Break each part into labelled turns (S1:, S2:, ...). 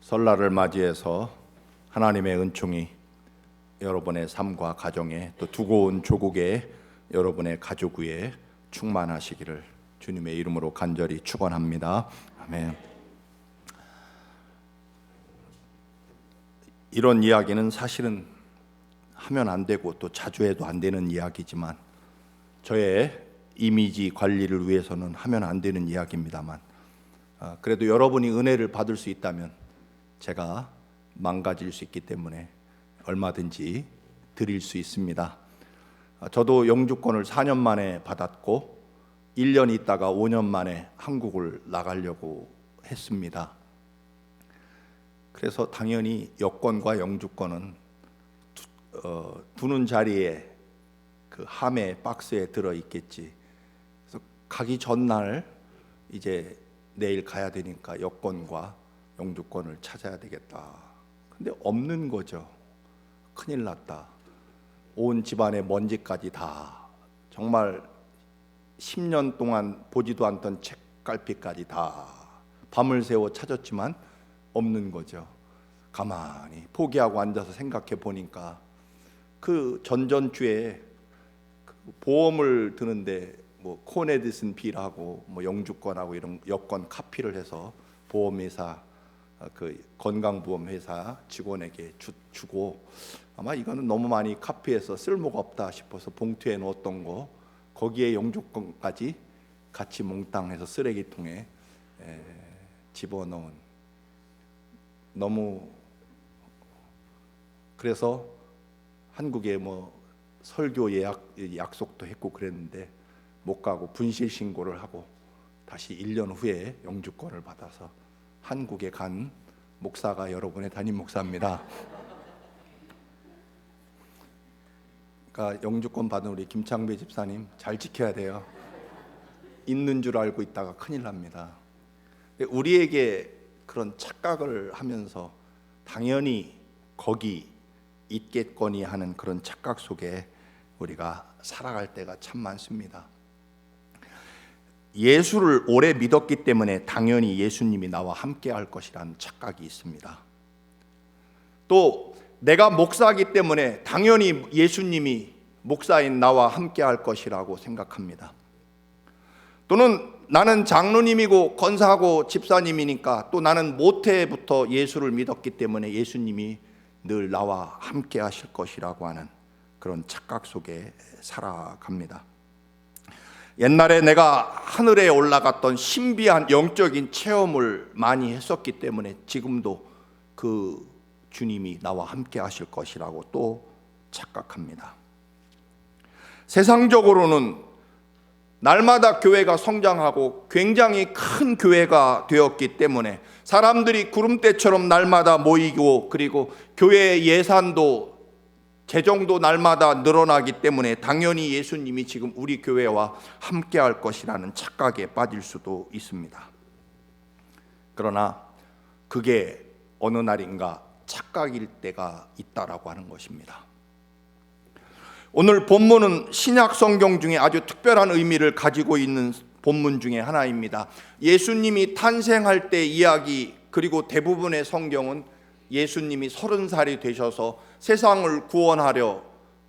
S1: 설날을 맞이해서 하나님의 은총이 여러분의 삶과 가정에, 또 두고 온 조국의 여러분의 가족 위에 충만하시기를 주님의 이름으로 간절히 축원합니다. 아멘. 이런 이야기는 사실은 하면 안 되고 또 자주 해도 안 되는 이야기지만 저의 이미지 관리를 위해서는 하면 안 되는 이야기입니다만, 그래도 여러분이 은혜를 받을 수 있다면 제가 망가질 수 있기 때문에 얼마든지 드릴 수 있습니다. 저도 영주권을 4년 만에 받았고 1년 있다가 5년 만에 한국을 나가려고 했습니다. 그래서 당연히 여권과 영주권은 두는 자리에 그 함의 박스에 들어 있겠지. 그래서 가기 전날 이제 내일 가야 되니까 여권과 영주권을 찾아야 되겠다. 근데 없는 거죠. 큰일 났다. 온 집안의 먼지까지 다, 정말 10년 동안 보지도 않던 책갈피까지 다 밤을 새워 찾았지만 없는 거죠. 가만히 포기하고 앉아서 생각해 보니까 그 전전주에 보험을 드는데 뭐 코네디슨 빌하고 뭐 영주권하고 이런 여권 카피를 해서 보험회사, 그 건강보험회사 직원에게 주고, 아마 이거는 너무 많이 카피해서 쓸모가 없다 싶어서 봉투에 넣었던 거, 거기에 영주권까지 같이 몽땅해서 쓰레기통에 집어넣은, 너무, 그래서 한국에 뭐 설교 약속도 했고 그랬는데 못 가고 분실 신고를 하고 다시 1년 후에 영주권을 받아서 한국에 간 목사가 여러분의 담임 목사입니다. 그러니까 영주권 받은 우리 김창배 집사님 잘 지켜야 돼요. 있는 줄 알고 있다가 큰일 납니다. 우리에게 그런 착각을 하면서 당연히 거기 있겠거니 하는 그런 착각 속에 우리가 살아갈 때가 참 많습니다. 예수를 오래 믿었기 때문에 당연히 예수님이 나와 함께 할 것이라는 착각이 있습니다. 또 내가 목사이기 때문에 당연히 예수님이 목사인 나와 함께 할 것이라고 생각합니다. 또는 나는 장로님이고 권사하고 집사님이니까 또 나는 모태부터 예수를 믿었기 때문에 예수님이 늘 나와 함께 하실 것이라고 하는 그런 착각 속에 살아갑니다. 옛날에 내가 하늘에 올라갔던 신비한 영적인 체험을 많이 했었기 때문에 지금도 그 주님이 나와 함께 하실 것이라고 또 착각합니다. 세상적으로는 날마다 교회가 성장하고 굉장히 큰 교회가 되었기 때문에 사람들이 구름대처럼 날마다 모이고, 그리고 교회 예산도 재정도 날마다 늘어나기 때문에 당연히 예수님이 지금 우리 교회와 함께 할 것이라는 착각에 빠질 수도 있습니다. 그러나 그게 어느 날인가 착각일 때가 있다라고 하는 것입니다. 오늘 본문은 신약 성경 중에 아주 특별한 의미를 가지고 있는 본문 중에 하나입니다. 예수님이 탄생할 때 이야기, 그리고 대부분의 성경은 예수님이 30살이 되셔서 세상을 구원하려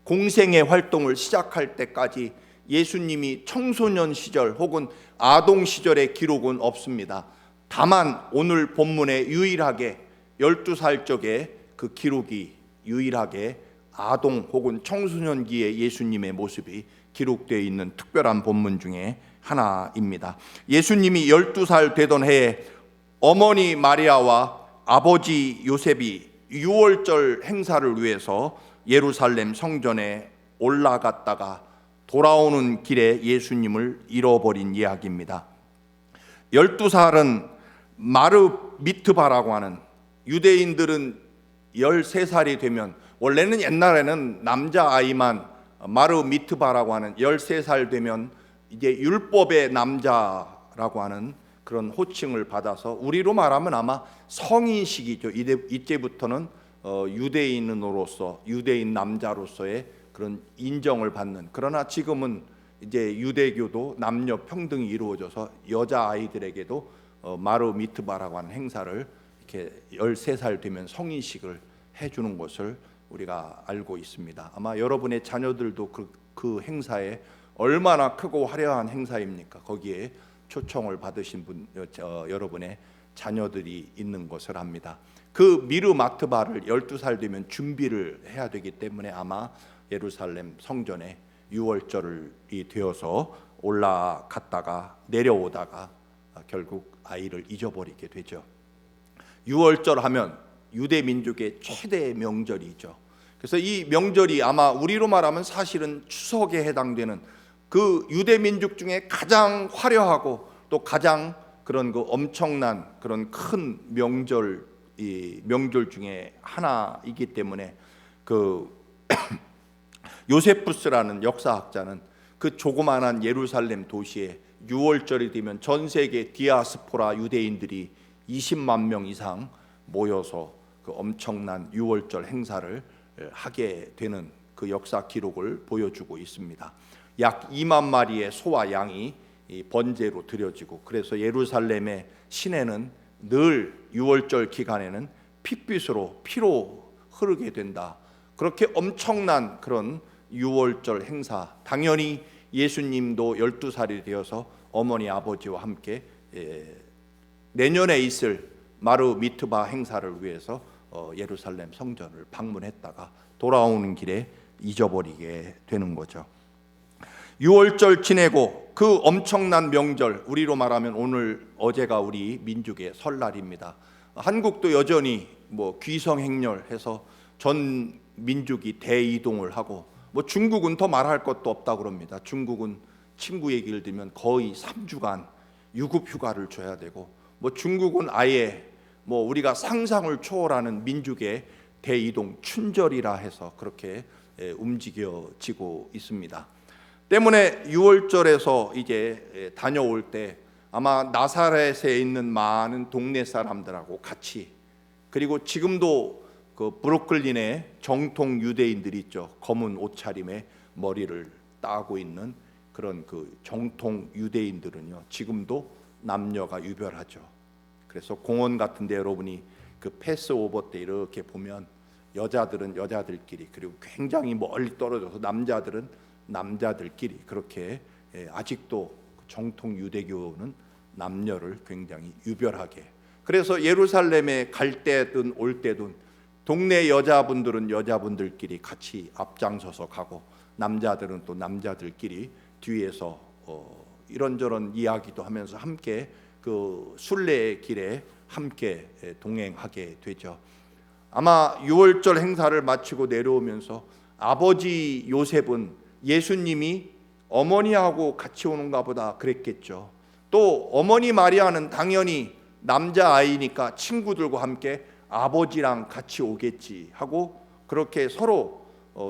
S1: 공생의 활동을 시작할 때까지 예수님이 청소년 시절 혹은 아동 시절의 기록은 없습니다. 다만 오늘 본문에 유일하게 12살 적에 그 기록이 유일하게 아동 혹은 청소년기의 예수님의 모습이 기록되어 있는 특별한 본문 중에 하나입니다. 예수님이 12살 되던 해에 어머니 마리아와 아버지 요셉이 유월절 행사를 위해서 예루살렘 성전에 올라갔다가 돌아오는 길에 예수님을 잃어버린 이야기입니다. 12살은 마르 미트바라고 하는, 유대인들은 13살이 되면, 원래는 옛날에는 남자아이만 마르 미트바라고 하는 13살 되면 이제 율법의 남자라고 하는 그런 호칭을 받아서 우리로 말하면 아마 성인식이죠. 이때부터는 유대인으로서, 유대인 남자로서의 그런 인정을 받는. 그러나 지금은 이제 유대교도 남녀 평등이 이루어져서 여자 아이들에게도 마르 미트바라고 하는 행사를 이렇게 13살 되면 성인식을 해주는 것을 우리가 알고 있습니다. 아마 여러분의 자녀들도 그 행사에 얼마나 크고 화려한 행사입니까? 거기에 초청을 받으신 여러분의 자녀들이 있는 것을 압니다. 그 미르 마트바를 12살 되면 준비를 해야 되기 때문에 아마 예루살렘 성전에 유월절이 되어서 올라갔다가 내려오다가 결국 아이를 잊어버리게 되죠. 유월절 하면 유대 민족의 최대 명절이죠. 그래서 이 명절이 아마 우리로 말하면 사실은 추석에 해당되는 그 유대 민족 중에 가장 화려하고 또 가장 그런 그 엄청난 그런 큰 명절 중에 하나이기 때문에 그 요세푸스라는 역사학자는 그 조그만한 예루살렘 도시에 유월절이 되면 전 세계 디아스포라 유대인들이 20만 명 이상 모여서 그 엄청난 유월절 행사를 하게 되는 그 역사 기록을 보여주고 있습니다. 약 2만 마리의 소와 양이 번제로 드려지고, 그래서 예루살렘의 시내는 늘 유월절 기간에는 피로 흐르게 된다. 그렇게 엄청난 그런 유월절 행사, 당연히 예수님도 12살이 되어서 어머니 아버지와 함께 내년에 있을 마르 미트바 행사를 위해서 예루살렘 성전을 방문했다가 돌아오는 길에 잊어버리게 되는 거죠. 유월절 지내고 그 엄청난 명절, 우리로 말하면 어제가 우리 민족의 설날입니다. 한국도 여전히 귀성행렬해서 전 민족이 대이동을 하고, 중국은 더 말할 것도 없다 그럽니다. 중국은 친구 얘기를 들으면 거의 3주간 유급 휴가를 줘야 되고, 중국은 아예 우리가 상상을 초월하는 민족의 대이동 춘절이라 해서 그렇게 움직여지고 있습니다. 때문에 유월절에서 이제 다녀올 때 아마 나사렛에 있는 많은 동네 사람들하고 같이, 그리고 지금도 그 브루클린에 정통 유대인들이 있죠. 검은 옷차림에 머리를 따고 있는 그런 그 정통 유대인들은요, 지금도 남녀가 유별하죠. 그래서 공원 같은 데 여러분이 그 패스오버 때 이렇게 보면 여자들은 여자들끼리, 그리고 굉장히 멀리 떨어져서 남자들은 남자들끼리 그렇게 아직도 정통 유대교는 남녀를 굉장히 유별하게, 그래서 예루살렘에 갈 때든 올 때든 동네 여자분들은 여자분들끼리 같이 앞장서서 가고, 남자들은 또 남자들끼리 뒤에서 이런저런 이야기도 하면서 함께 그 순례의 길에 함께 동행하게 되죠. 아마 유월절 행사를 마치고 내려오면서 아버지 요셉은 예수님이 어머니하고 같이 오는가 보다 그랬겠죠. 또 어머니 마리아는 당연히 남자아이니까 친구들과 함께 아버지랑 같이 오겠지 하고, 그렇게 서로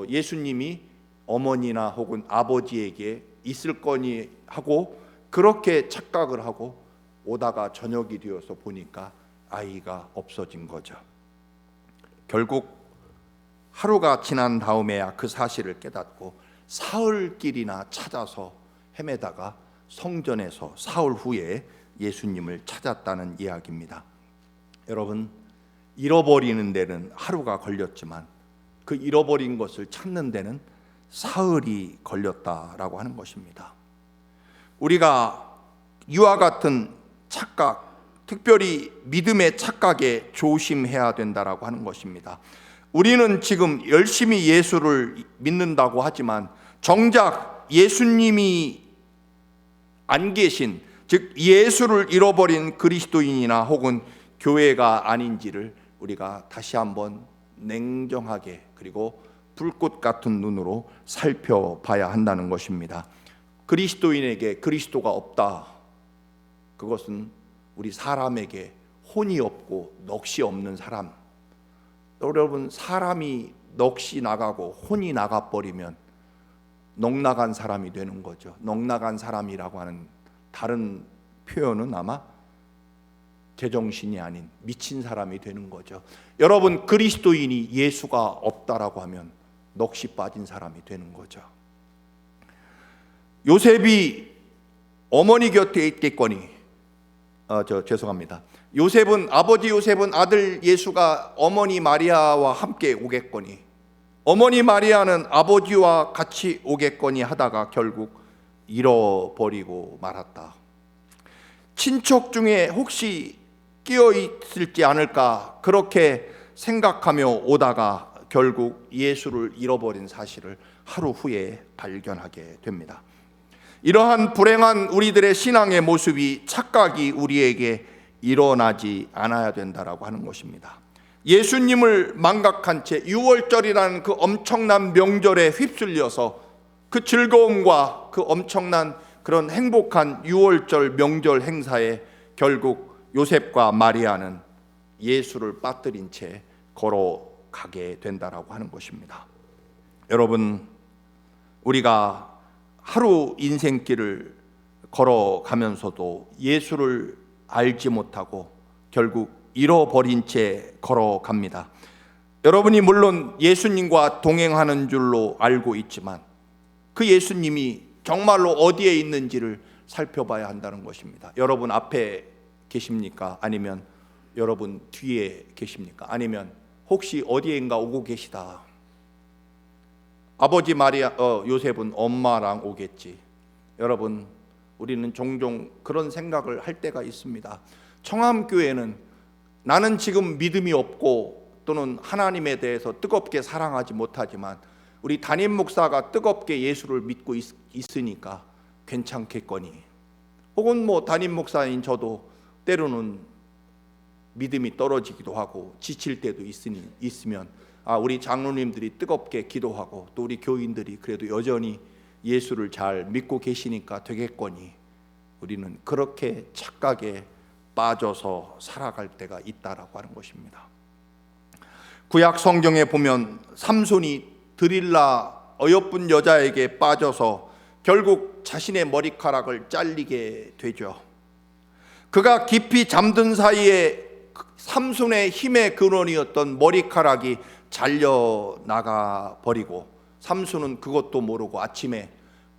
S1: 예수님이 어머니나 혹은 아버지에게 있을 거니 하고 그렇게 착각을 하고 오다가 저녁이 되어서 보니까 아이가 없어진 거죠. 결국 하루가 지난 다음에야 그 사실을 깨닫고 사흘길이나 찾아서 헤매다가 성전에서 사흘 후에 예수님을 찾았다는 이야기입니다. 여러분, 잃어버리는 데는 하루가 걸렸지만 그 잃어버린 것을 찾는 데는 사흘이 걸렸다라고 하는 것입니다. 우리가 이와 같은 착각, 특별히 믿음의 착각에 조심해야 된다라고 하는 것입니다. 우리는 지금 열심히 예수를 믿는다고 하지만 정작 예수님이 안 계신, 즉 예수를 잃어버린 그리스도인이나 혹은 교회가 아닌지를 우리가 다시 한번 냉정하게 그리고 불꽃 같은 눈으로 살펴봐야 한다는 것입니다. 그리스도인에게 그리스도가 없다, 그것은 우리 사람에게 혼이 없고 넋이 없는 사람. 여러분, 사람이 넋이 나가고 혼이 나가버리면 넋나간 사람이 되는 거죠. 넋나간 사람이라고 하는 다른 표현은 아마 제정신이 아닌 미친 사람이 되는 거죠. 여러분, 그리스도인이 예수가 없다라고 하면 넋이 빠진 사람이 되는 거죠. 요셉이 어머니 곁에 있겠거니, 죄송합니다. 아버지 요셉은 아들 예수가 어머니 마리아와 함께 오겠거니, 어머니 마리아는 아버지와 같이 오겠거니 하다가 결국 잃어버리고 말았다. 친척 중에 혹시 끼어 있을지 않을까 그렇게 생각하며 오다가 결국 예수를 잃어버린 사실을 하루 후에 발견하게 됩니다. 이러한 불행한 우리들의 신앙의 모습이 착각이 우리에게 일어나지 않아야 된다라고 하는 것입니다. 예수님을 망각한 채 6월절이라는 그 엄청난 명절에 휩쓸려서 그 즐거움과 그 엄청난 그런 행복한 6월절 명절 행사에 결국 요셉과 마리아는 예수를 빠뜨린 채 걸어가게 된다라고 하는 것입니다. 여러분, 우리가 하루 인생길을 걸어가면서도 예수를 알지 못하고 결국 잃어버린 채 걸어갑니다. 여러분이 물론 예수님과 동행하는 줄로 알고 있지만 그 예수님이 정말로 어디에 있는지를 살펴봐야 한다는 것입니다. 여러분 앞에 계십니까? 아니면 여러분 뒤에 계십니까? 아니면 혹시 어디엔가 오고 계시다. 아버지 요셉은 엄마랑 오겠지. 여러분, 우리는 종종 그런 생각을 할 때가 있습니다. 청암교회는 나는 지금 믿음이 없고 또는 하나님에 대해서 뜨겁게 사랑하지 못하지만 우리 담임 목사가 뜨겁게 예수를 믿고 있으니까 괜찮겠거니, 혹은 담임 목사인 저도 때로는 믿음이 떨어지기도 하고 지칠 때도 있으면 우리 장로님들이 뜨겁게 기도하고 또 우리 교인들이 그래도 여전히 예수를 잘 믿고 계시니까 되겠거니, 우리는 그렇게 착각에 빠져서 살아갈 때가 있다라고 하는 것입니다. 구약 성경에 보면 삼손이 드릴라 어여쁜 여자에게 빠져서 결국 자신의 머리카락을 잘리게 되죠. 그가 깊이 잠든 사이에 삼손의 힘의 근원이었던 머리카락이 잘려나가 버리고, 삼손은 그것도 모르고 아침에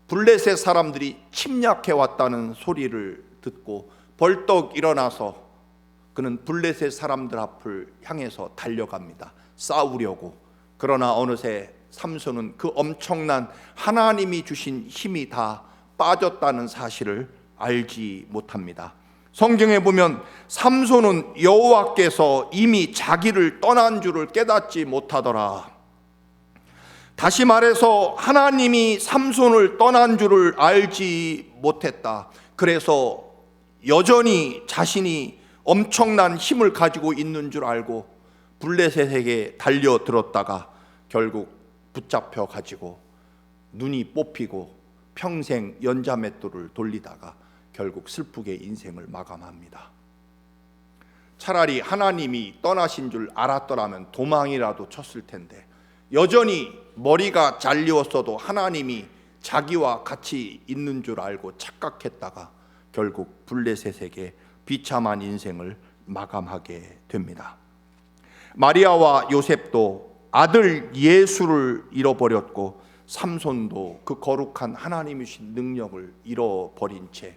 S1: 블레셋 사람들이 침략해 왔다는 소리를 듣고 벌떡 일어나서 그는 블레셋 사람들 앞을 향해서 달려갑니다. 싸우려고. 그러나 어느새 삼손은 그 엄청난 하나님이 주신 힘이 다 빠졌다는 사실을 알지 못합니다. 성경에 보면 삼손은 여호와께서 이미 자기를 떠난 줄을 깨닫지 못하더라. 다시 말해서 하나님이 삼손을 떠난 줄을 알지 못했다. 그래서 여전히 자신이 엄청난 힘을 가지고 있는 줄 알고 블레셋에게 달려들었다가 결국 붙잡혀 가지고 눈이 뽑히고 평생 연자맷돌을 돌리다가 결국 슬프게 인생을 마감합니다. 차라리 하나님이 떠나신 줄 알았더라면 도망이라도 쳤을 텐데, 여전히 머리가 잘리웠어도 하나님이 자기와 같이 있는 줄 알고 착각했다가 결국 블레셋에게 비참한 인생을 마감하게 됩니다. 마리아와 요셉도 아들 예수를 잃어버렸고, 삼손도 그 거룩한 하나님이 주신 능력을 잃어버린 채,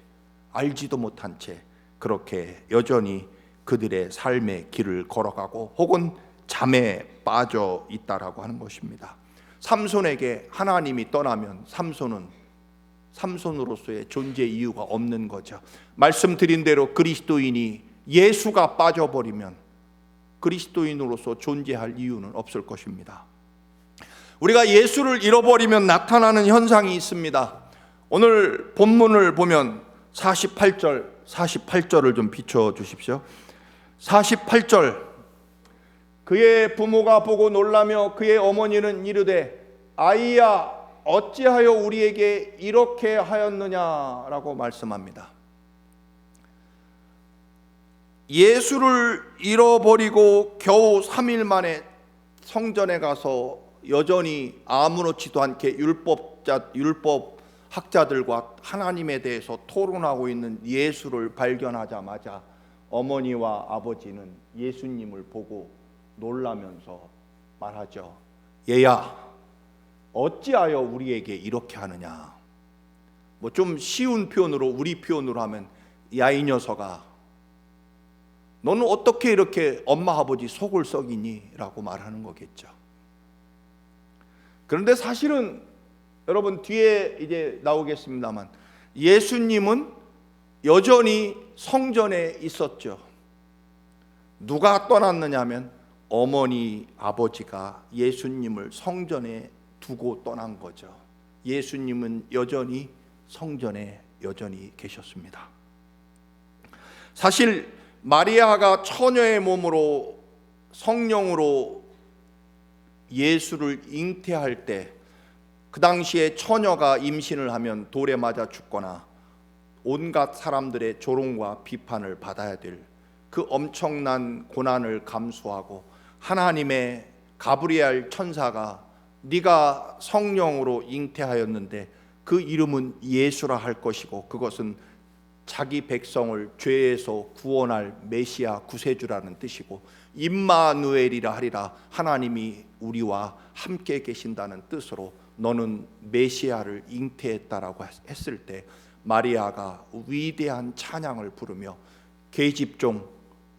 S1: 알지도 못한 채 그렇게 여전히 그들의 삶의 길을 걸어가고 혹은 잠에 빠져 있다라고 하는 것입니다. 삼손에게 하나님이 떠나면 삼손으로서의 존재 이유가 없는 거죠. 말씀드린 대로 그리스도인이 예수가 빠져버리면 그리스도인으로서 존재할 이유는 없을 것입니다. 우리가 예수를 잃어버리면 나타나는 현상이 있습니다. 오늘 본문을 보면 48절을 좀 비춰주십시오. 48절, 그의 부모가 보고 놀라며 그의 어머니는 이르되 아이야 어찌하여 우리에게 이렇게 하였느냐라고 말씀합니다. 예수를 잃어버리고 겨우 3일 만에 성전에 가서 여전히 아무렇지도 않게 율법학자들과 하나님에 대해서 토론하고 있는 예수를 발견하자마자 어머니와 아버지는 예수님을 보고 놀라면서 말하죠. 얘야 어찌하여 우리에게 이렇게 하느냐. 좀 쉬운 표현으로, 우리 표현으로 하면 야 이 녀석아 너는 어떻게 이렇게 엄마 아버지 속을 썩이니? 라고 말하는 거겠죠. 그런데 사실은 여러분 뒤에 이제 나오겠습니다만 예수님은 여전히 성전에 있었죠. 누가 떠났느냐 하면 어머니 아버지가 예수님을 성전에 두고 떠난 거죠. 예수님은 여전히 성전에 여전히 계셨습니다. 사실 마리아가 처녀의 몸으로 성령으로 예수를 잉태할 때 그 당시에 처녀가 임신을 하면 돌에 맞아 죽거나 온갖 사람들의 조롱과 비판을 받아야 될 그 엄청난 고난을 감수하고 하나님의 가브리엘 천사가 네가 성령으로 잉태하였는데 그 이름은 예수라 할 것이고 그것은 자기 백성을 죄에서 구원할 메시아 구세주라는 뜻이고 임마누엘이라 하리라, 하나님이 우리와 함께 계신다는 뜻으로 너는 메시아를 잉태했다라고 했을 때 마리아가 위대한 찬양을 부르며 계집종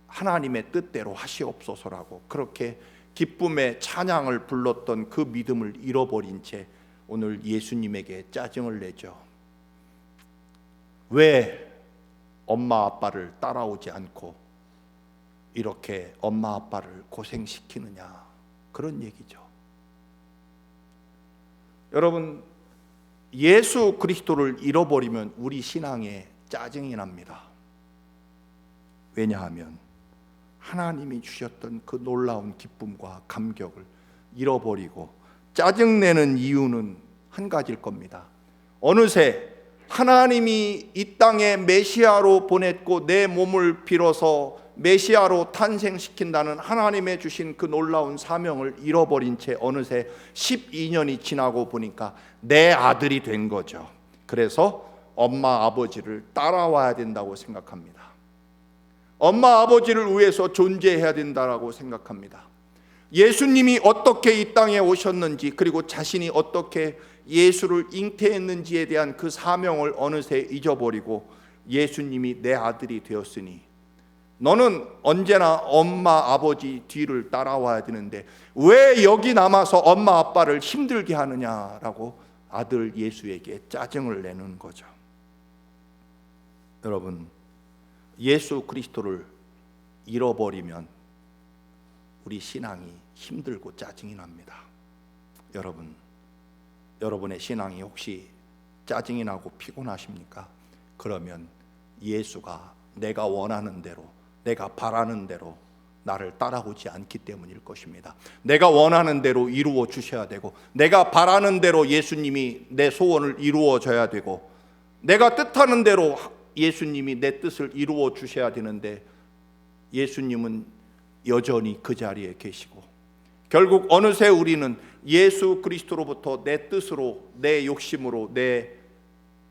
S1: 하나님의 뜻대로 하시옵소서라고 그렇게 기쁨의 찬양을 불렀던 그 믿음을 잃어버린 채 오늘 예수님에게 짜증을 내죠. 왜 엄마 아빠를 따라오지 않고 이렇게 엄마 아빠를 고생시키느냐, 그런 얘기죠. 여러분, 예수 그리스도를 잃어버리면 우리 신앙에 짜증이 납니다. 왜냐하면 하나님이 주셨던 그 놀라운 기쁨과 감격을 잃어버리고 짜증내는 이유는 한 가지일 겁니다. 어느새 하나님이 이 땅에 메시아로 보냈고 내 몸을 빌어서 메시아로 탄생시킨다는 하나님의 주신 그 놀라운 사명을 잃어버린 채 어느새 12년이 지나고 보니까 내 아들이 된 거죠. 그래서 엄마 아버지를 따라와야 된다고 생각합니다. 엄마 아버지를 위해서 존재해야 된다고 생각합니다. 예수님이 어떻게 이 땅에 오셨는지 그리고 자신이 어떻게 예수를 잉태했는지에 대한 그 사명을 어느새 잊어버리고 예수님이 내 아들이 되었으니 너는 언제나 엄마 아버지 뒤를 따라와야 되는데 왜 여기 남아서 엄마 아빠를 힘들게 하느냐라고 아들 예수에게 짜증을 내는 거죠. 여러분, 예수 그리스도를 잃어버리면 우리 신앙이 힘들고 짜증이 납니다. 여러분의 신앙이 혹시 짜증이 나고 피곤하십니까? 그러면 예수가 내가 원하는 대로, 내가 바라는 대로 나를 따라오지 않기 때문일 것입니다. 내가 원하는 대로 이루어 주셔야 되고 내가 바라는 대로 예수님이 내 소원을 이루어 줘야 되고 내가 뜻하는 대로 예수님이 내 뜻을 이루어 주셔야 되는데 예수님은 여전히 그 자리에 계시고 결국 어느새 우리는 예수 그리스도로부터 내 뜻으로, 내 욕심으로, 내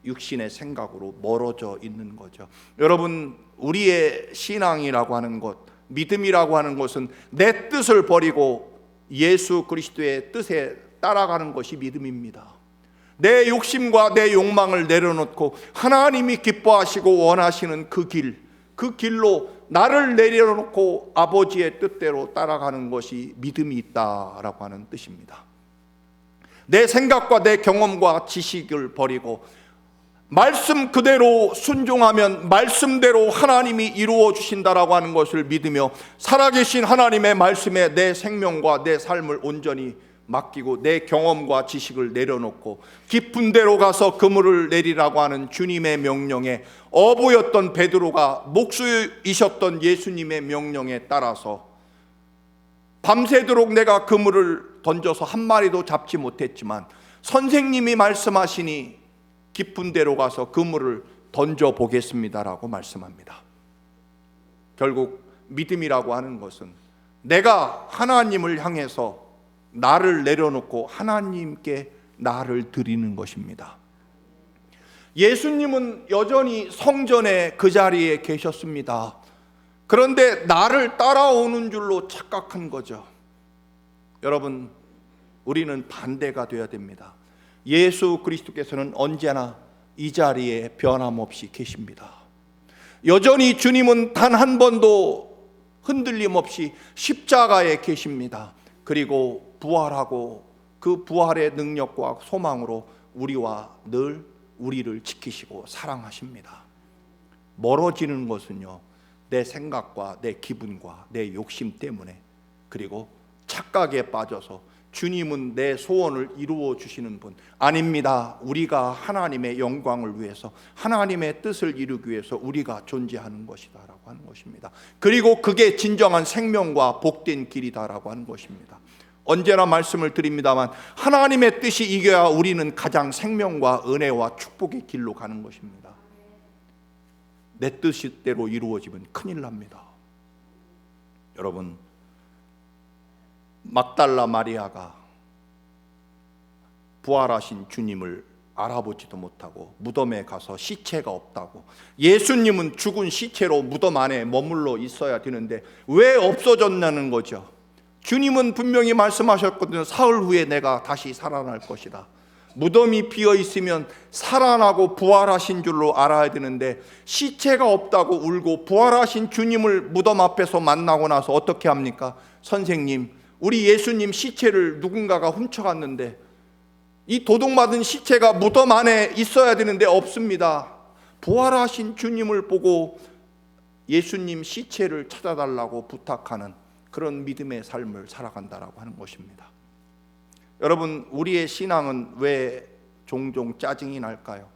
S1: 육신의 생각으로 멀어져 있는 거죠. 여러분, 우리의 신앙이라고 하는 것, 믿음이라고 하는 것은 내 뜻을 버리고 예수 그리스도의 뜻에 따라가는 것이 믿음입니다. 내 욕심과 내 욕망을 내려놓고 하나님이 기뻐하시고 원하시는 그 길로 나를 내려놓고 아버지의 뜻대로 따라가는 것이 믿음이 있다라고 하는 뜻입니다. 내 생각과 내 경험과 지식을 버리고 말씀 그대로 순종하면 말씀대로 하나님이 이루어 주신다라고 하는 것을 믿으며 살아계신 하나님의 말씀에 내 생명과 내 삶을 온전히 맡기고 내 경험과 지식을 내려놓고 깊은 데로 가서 그물을 내리라고 하는 주님의 명령에 어부였던 베드로가 목수이셨던 예수님의 명령에 따라서 밤새도록 내가 그물을 던져서 한 마리도 잡지 못했지만 선생님이 말씀하시니 깊은 데로 가서 그물을 던져보겠습니다라고 말씀합니다. 결국 믿음이라고 하는 것은 내가 하나님을 향해서 나를 내려놓고 하나님께 나를 드리는 것입니다. 예수님은 여전히 성전에 그 자리에 계셨습니다. 그런데 나를 따라오는 줄로 착각한 거죠. 여러분, 우리는 반대가 되어야 됩니다. 예수 그리스도께서는 언제나 이 자리에 변함없이 계십니다. 여전히 주님은 단 한 번도 흔들림 없이 십자가에 계십니다. 그리고 부활하고 그 부활의 능력과 소망으로 우리와 늘 우리를 지키시고 사랑하십니다. 멀어지는 것은요, 내 생각과 내 기분과 내 욕심 때문에, 그리고 착각에 빠져서 주님은 내 소원을 이루어 주시는 분 아닙니다. 우리가 하나님의 영광을 위해서, 하나님의 뜻을 이루기 위해서 우리가 존재하는 것이다라고 하는 것입니다. 그리고 그게 진정한 생명과 복된 길이다라고 하는 것입니다. 언제나 말씀을 드립니다만 하나님의 뜻이 이겨야 우리는 가장 생명과 은혜와 축복의 길로 가는 것입니다. 내 뜻대로 이루어지면 큰일 납니다. 여러분, 막달라 마리아가 부활하신 주님을 알아보지도 못하고 무덤에 가서 시체가 없다고, 예수님은 죽은 시체로 무덤 안에 머물러 있어야 되는데 왜 없어졌냐는 거죠. 주님은 분명히 말씀하셨거든요. 사흘 후에 내가 다시 살아날 것이다. 무덤이 비어 있으면 살아나고 부활하신 줄로 알아야 되는데 시체가 없다고 울고 부활하신 주님을 무덤 앞에서 만나고 나서 어떻게 합니까? 선생님, 우리 예수님 시체를 누군가가 훔쳐갔는데 이 도둑맞은 시체가 무덤 안에 있어야 되는데 없습니다. 부활하신 주님을 보고 예수님 시체를 찾아달라고 부탁하는 그런 믿음의 삶을 살아간다라고 하는 것입니다. 여러분, 우리의 신앙은 왜 종종 짜증이 날까요?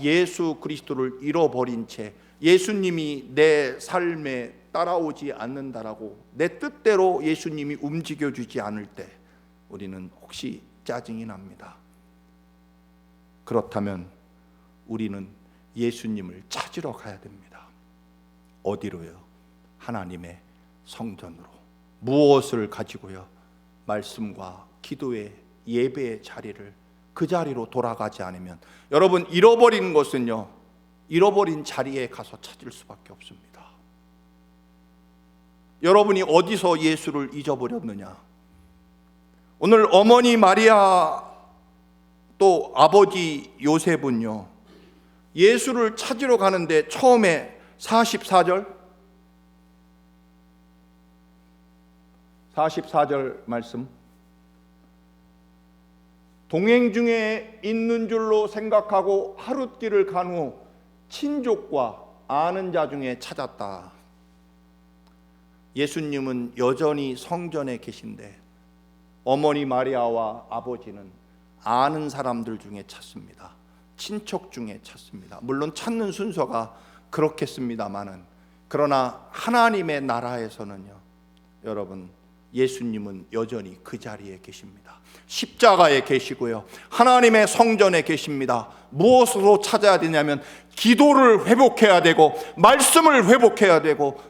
S1: 예수 그리스도를 잃어버린 채 예수님이 내 삶에 따라오지 않는다라고, 내 뜻대로 예수님이 움직여주지 않을 때 우리는 혹시 짜증이 납니다. 그렇다면 우리는 예수님을 찾으러 가야 됩니다. 어디로요? 하나님의 성전으로. 무엇을 가지고요? 말씀과 기도의 예배의 자리를, 그 자리로 돌아가지 않으면 여러분, 잃어버린 것은요, 잃어버린 자리에 가서 찾을 수밖에 없습니다. 여러분이 어디서 예수를 잊어버렸느냐? 오늘 어머니 마리아 또 아버지 요셉은요, 예수를 찾으러 가는데 처음에 44절 말씀, 동행 중에 있는 줄로 생각하고 하룻길을 간 후 친족과 아는 자 중에 찾았다. 예수님은 여전히 성전에 계신데 어머니 마리아와 아버지는 아는 사람들 중에 찾습니다. 친척 중에 찾습니다. 물론 찾는 순서가 그렇겠습니다마는, 그러나 하나님의 나라에서는요, 여러분, 예수님은 여전히 그 자리에 계십니다. 십자가에 계시고요, 하나님의 성전에 계십니다. 무엇으로 찾아야 되냐면 기도를 회복해야 되고 말씀을 회복해야 되고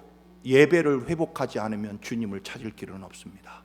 S1: 예배를 회복하지 않으면 주님을 찾을 길은 없습니다.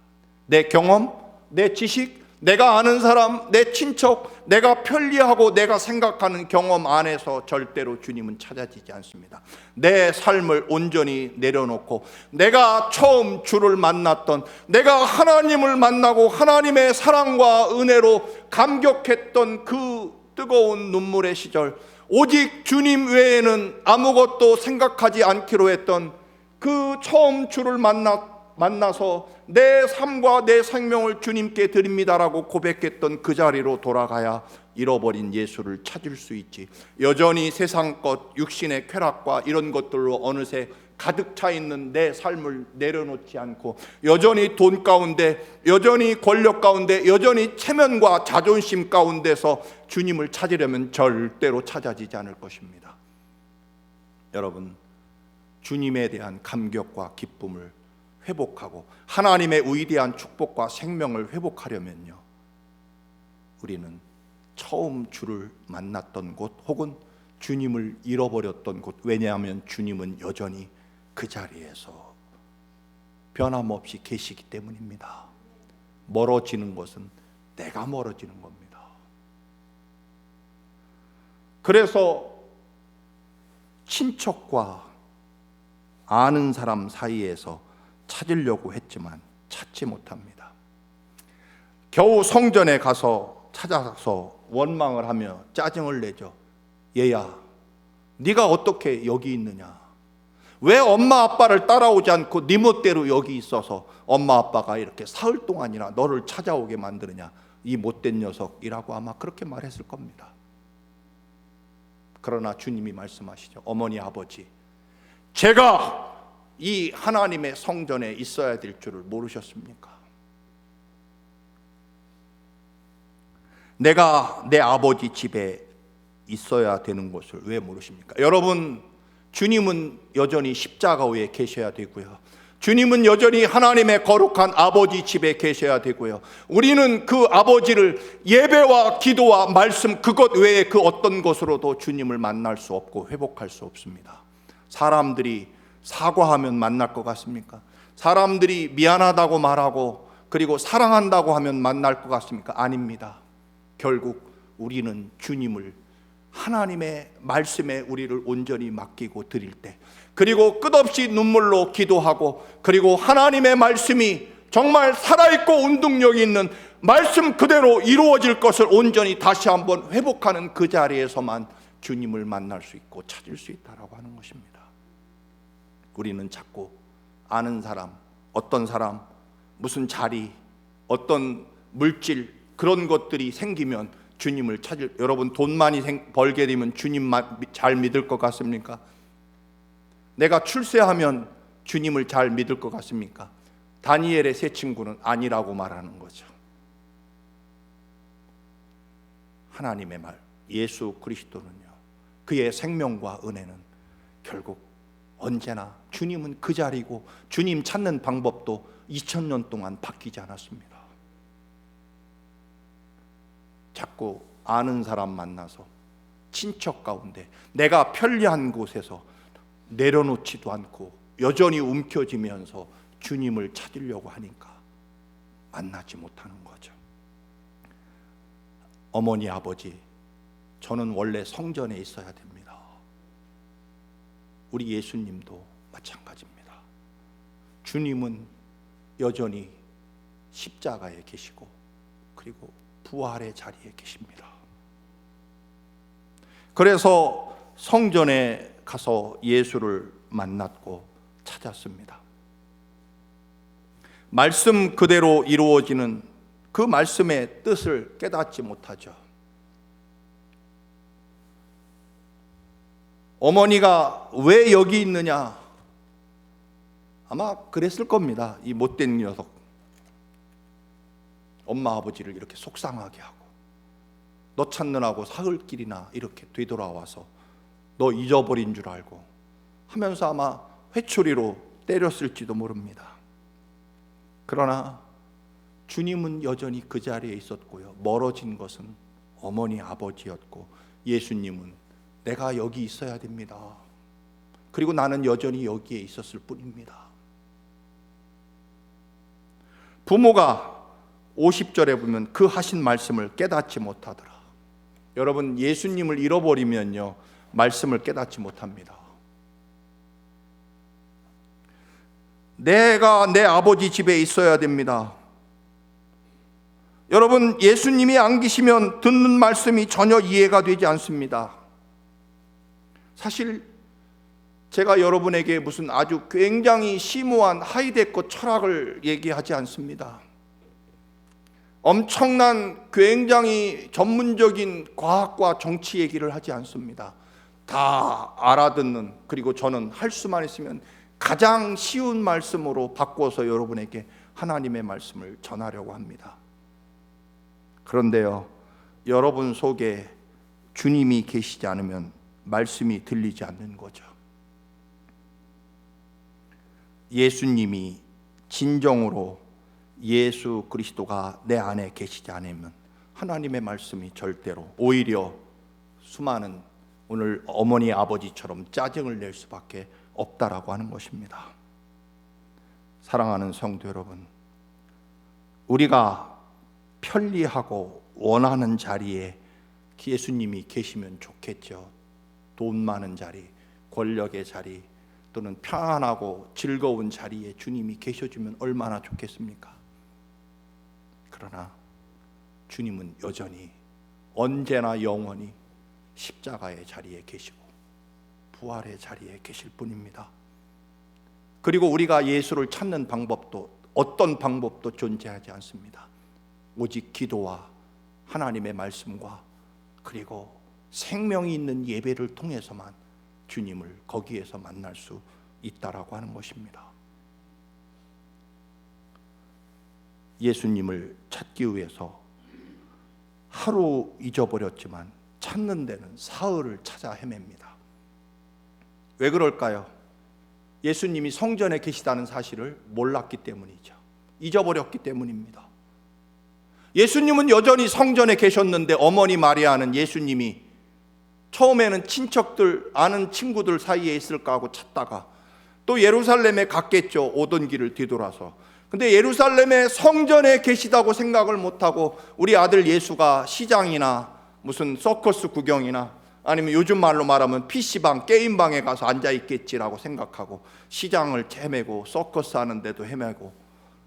S1: 내 경험, 내 지식, 내가 아는 사람, 내 친척, 내가 편리하고 내가 생각하는 경험 안에서 절대로 주님은 찾아지지 않습니다. 내 삶을 온전히 내려놓고 내가 처음 주를 만났던, 내가 하나님을 만나고 하나님의 사랑과 은혜로 감격했던 그 뜨거운 눈물의 시절, 오직 주님 외에는 아무것도 생각하지 않기로 했던 그 처음 주를 만나서 내 삶과 내 생명을 주님께 드립니다라고 고백했던 그 자리로 돌아가야 잃어버린 예수를 찾을 수 있지. 여전히 세상 것, 육신의 쾌락과 이런 것들로 어느새 가득 차 있는 내 삶을 내려놓지 않고 여전히 돈 가운데, 여전히 권력 가운데, 여전히 체면과 자존심 가운데서 주님을 찾으려면 절대로 찾아지지 않을 것입니다. 여러분, 주님에 대한 감격과 기쁨을 회복하고 하나님의 위대한 축복과 생명을 회복하려면요, 우리는 처음 주를 만났던 곳 혹은 주님을 잃어버렸던 곳, 왜냐하면 주님은 여전히 그 자리에서 변함없이 계시기 때문입니다. 멀어지는 것은 내가 멀어지는 겁니다. 그래서 친척과 아는 사람 사이에서 찾으려고 했지만 찾지 못합니다. 겨우 성전에 가서 찾아서 원망을 하며 짜증을 내죠. 얘야, 네가 어떻게 여기 있느냐? 왜 엄마 아빠를 따라오지 않고 네 멋대로 여기 있어서 엄마 아빠가 이렇게 사흘 동안이나 너를 찾아오게 만드느냐, 이 못된 녀석이라고 아마 그렇게 말했을 겁니다. 그러나 주님이 말씀하시죠. 어머니 아버지, 제가 이 하나님의 성전에 있어야 될 줄을 모르셨습니까? 내가 내 아버지 집에 있어야 되는 것을 왜 모르십니까? 여러분, 주님은 여전히 십자가 위에 계셔야 되고요, 주님은 여전히 하나님의 거룩한 아버지 집에 계셔야 되고요, 우리는 그 아버지를 예배와 기도와 말씀, 그것 외에 그 어떤 것으로도 주님을 만날 수 없고 회복할 수 없습니다. 사람들이 사과하면 만날 것 같습니까? 사람들이 미안하다고 말하고 그리고 사랑한다고 하면 만날 것 같습니까? 아닙니다. 결국 우리는 주님을, 하나님의 말씀에 우리를 온전히 맡기고 드릴 때, 그리고 끝없이 눈물로 기도하고, 그리고 하나님의 말씀이 정말 살아있고 운동력이 있는 말씀 그대로 이루어질 것을 온전히 다시 한번 회복하는 그 자리에서만 주님을 만날 수 있고 찾을 수 있다라고 하는 것입니다. 우리는 자꾸 아는 사람, 어떤 사람, 무슨 자리, 어떤 물질, 그런 것들이 생기면 주님을 찾을, 여러분 돈 많이 벌게 되면 주님 잘 믿을 것 같습니까? 내가 출세하면 주님을 잘 믿을 것 같습니까? 다니엘의 세 친구는 아니라고 말하는 거죠. 하나님의 말, 예수 그리스도는요, 그의 생명과 은혜는 결국 언제나 주님은 그 자리고, 주님 찾는 방법도 2000년 동안 바뀌지 않았습니다. 자꾸 아는 사람 만나서 친척 가운데 내가 편리한 곳에서 내려놓지도 않고 여전히 움켜쥐면서 주님을 찾으려고 하니까 만나지 못하는 거죠. 어머니 아버지, 저는 원래 성전에 있어야 됩니다. 우리 예수님도 마찬가지입니다. 주님은 여전히 십자가에 계시고 그리고 부활의 자리에 계십니다. 그래서 성전에 가서 예수를 만났고 찾았습니다. 말씀 그대로 이루어지는 그 말씀의 뜻을 깨닫지 못하죠. 어머니가 왜 여기 있느냐, 아마 그랬을 겁니다. 이 못된 녀석, 엄마 아버지를 이렇게 속상하게 하고 너 찾느라고 사흘길이나 이렇게 되돌아와서 너 잊어버린 줄 알고 하면서 아마 회초리로 때렸을지도 모릅니다. 그러나 주님은 여전히 그 자리에 있었고요, 멀어진 것은 어머니 아버지였고, 예수님은 내가 여기 있어야 됩니다. 그리고 나는 여전히 여기에 있었을 뿐입니다. 부모가 50절에 보면 그 하신 말씀을 깨닫지 못하더라. 여러분, 예수님을 잃어버리면요, 말씀을 깨닫지 못합니다. 내가 내 아버지 집에 있어야 됩니다. 여러분, 예수님이 안 계시면 듣는 말씀이 전혀 이해가 되지 않습니다. 사실 제가 여러분에게 무슨 아주 굉장히 심오한 하이데커 철학을 얘기하지 않습니다. 엄청난 굉장히 전문적인 과학과 정치 얘기를 하지 않습니다. 다 알아듣는, 그리고 저는 할 수만 있으면 가장 쉬운 말씀으로 바꿔서 여러분에게 하나님의 말씀을 전하려고 합니다. 그런데요, 여러분 속에 주님이 계시지 않으면 말씀이 들리지 않는 거죠. 예수님이 진정으로, 예수 그리스도가 내 안에 계시지 않으면 하나님의 말씀이 절대로, 오히려 수많은 오늘 어머니 아버지처럼 짜증을 낼 수밖에 없다라고 하는 것입니다. 사랑하는 성도 여러분, 우리가 편리하고 원하는 자리에 예수님이 계시면 좋겠죠. 돈 많은 자리, 권력의 자리, 또는 편안하고 즐거운 자리에 주님이 계셔주면 얼마나 좋겠습니까? 그러나 주님은 여전히 언제나 영원히 십자가의 자리에 계시고 부활의 자리에 계실 뿐입니다. 그리고 우리가 예수를 찾는 방법도 어떤 방법도 존재하지 않습니다. 오직 기도와 하나님의 말씀과 그리고 생명이 있는 예배를 통해서만 주님을 거기에서 만날 수 있다라고 하는 것입니다. 예수님을 찾기 위해서 하루 잊어버렸지만 찾는 데는 사흘을 찾아 헤맵니다. 왜 그럴까요? 예수님이 성전에 계시다는 사실을 몰랐기 때문이죠. 잊어버렸기 때문입니다. 예수님은 여전히 성전에 계셨는데 어머니 마리아는 예수님이 처음에는 친척들, 아는 친구들 사이에 있을까 하고 찾다가 또 예루살렘에 갔겠죠. 오던 길을 뒤돌아서. 근데 예루살렘에 성전에 계시다고 생각을 못하고 우리 아들 예수가 시장이나 무슨 서커스 구경이나 아니면 요즘 말로 말하면 PC방, 게임방에 가서 앉아있겠지라고 생각하고 시장을 헤매고 서커스 하는 데도 헤매고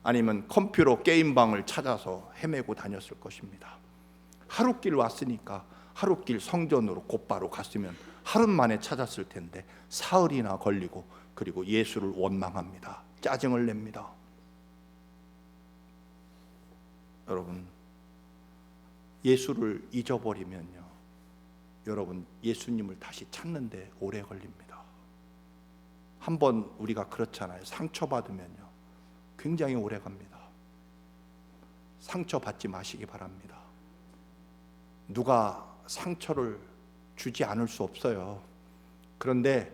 S1: 아니면 컴퓨터 게임방을 찾아서 헤매고 다녔을 것입니다. 하루길 왔으니까 하루길 성전으로 곧바로 갔으면 하루 만에 찾았을 텐데 사흘이나 걸리고 그리고 예수를 원망합니다. 짜증을 냅니다. 여러분, 예수를 잊어버리면요, 여러분 예수님을 다시 찾는데 오래 걸립니다. 한번 우리가 그렇잖아요. 상처받으면요 굉장히 오래 갑니다. 상처받지 마시기 바랍니다. 누가 상처를 주지 않을 수 없어요. 그런데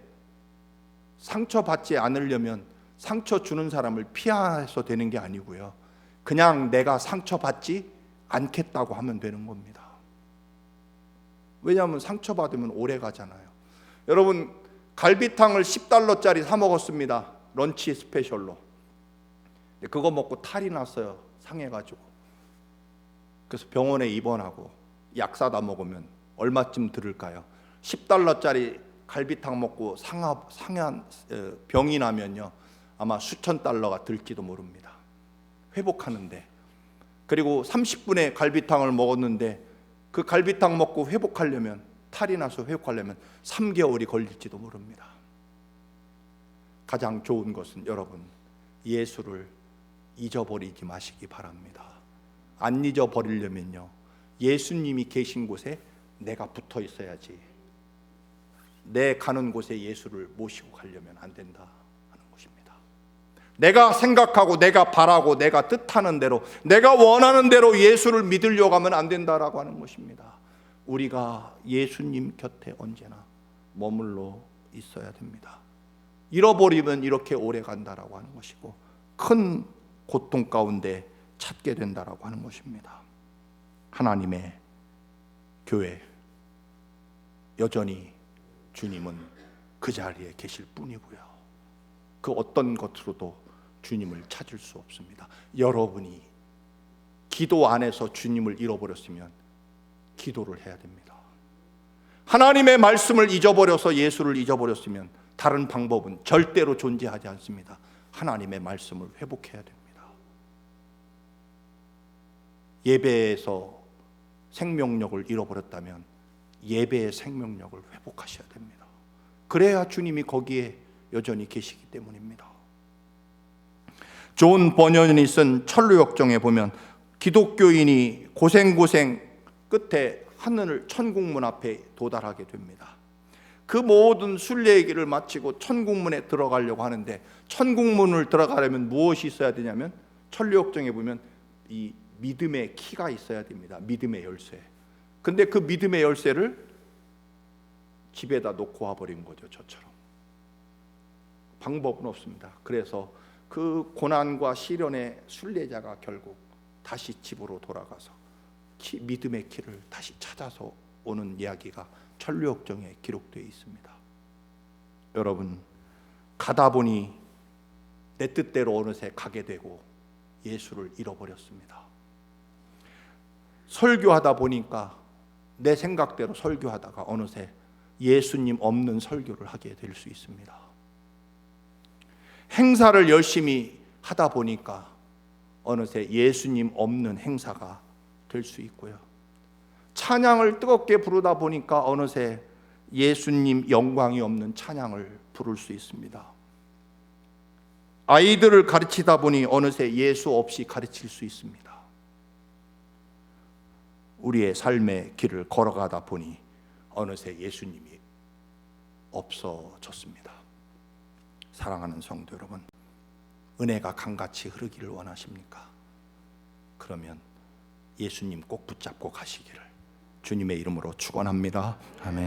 S1: 상처받지 않으려면 상처 주는 사람을 피해서 되는 게 아니고요, 그냥 내가 상처받지 않겠다고 하면 되는 겁니다. 왜냐하면 상처받으면 오래 가잖아요. 여러분, 갈비탕을 $10짜리 사 먹었습니다. 런치 스페셜로. 그거 먹고 탈이 났어요. 상해가지고. 그래서 병원에 입원하고 약 사다 먹으면 얼마쯤 들을까요? $10짜리 갈비탕 먹고 상한 병이 나면요 아마 수천 달러가 들지도 모릅니다. 회복하는데. 그리고 30분의 갈비탕을 먹었는데 그 갈비탕 먹고 회복하려면, 탈이 나서 회복하려면 3개월이 걸릴지도 모릅니다. 가장 좋은 것은 여러분, 예수를 잊어버리지 마시기 바랍니다. 안 잊어버리려면요 예수님이 계신 곳에 내가 붙어 있어야지, 내 가는 곳에 예수를 모시고 가려면 안 된다 하는 것입니다. 내가 생각하고 내가 바라고 내가 뜻하는 대로 내가 원하는 대로 예수를 믿으려고 하면 안 된다라고 하는 것입니다. 우리가 예수님 곁에 언제나 머물러 있어야 됩니다. 잃어버리면 이렇게 오래 간다라고 하는 것이고 큰 고통 가운데 찾게 된다라고 하는 것입니다. 하나님의 교회, 여전히 주님은 그 자리에 계실 뿐이고요, 그 어떤 것으로도 주님을 찾을 수 없습니다. 여러분이 기도 안에서 주님을 잃어버렸으면 기도를 해야 됩니다. 하나님의 말씀을 잊어버려서 예수를 잊어버렸으면 다른 방법은 절대로 존재하지 않습니다. 하나님의 말씀을 회복해야 됩니다. 예배에서 생명력을 잃어버렸다면 예배의 생명력을 회복하셔야 됩니다. 그래야 주님이 거기에 여전히 계시기 때문입니다. 존 버년이 쓴 천루역정에 보면 기독교인이 고생 끝에 하늘 천국문 앞에 도달하게 됩니다. 그 모든 순례의 길을 마치고 천국문에 들어가려고 하는데, 천국문을 들어가려면 무엇이 있어야 되냐면 천루역정에 보면 이 믿음의 키가 있어야 됩니다. 믿음의 열쇠. 근데 그 믿음의 열쇠를 집에다 놓고 와버린 거죠. 저처럼. 방법은 없습니다. 그래서 그 고난과 시련의 순례자가 결국 다시 집으로 돌아가서 믿음의 키를 다시 찾아서 오는 이야기가 천루역정에 기록되어 있습니다. 여러분, 가다 보니 내 뜻대로 어느새 가게 되고 예수를 잃어버렸습니다. 설교하다 보니까 내 생각대로 설교하다가 어느새 예수님 없는 설교를 하게 될 수 있습니다. 행사를 열심히 하다 보니까 어느새 예수님 없는 행사가 될 수 있고요. 찬양을 뜨겁게 부르다 보니까 어느새 예수님 영광이 없는 찬양을 부를 수 있습니다. 아이들을 가르치다 보니 어느새 예수 없이 가르칠 수 있습니다. 우리의 삶의 길을 걸어가다 보니 어느새 예수님이 없어졌습니다. 사랑하는 성도 여러분, 은혜가 강같이 흐르기를 원하십니까? 그러면 예수님 꼭 붙잡고 가시기를 주님의 이름으로 축원합니다. 아멘.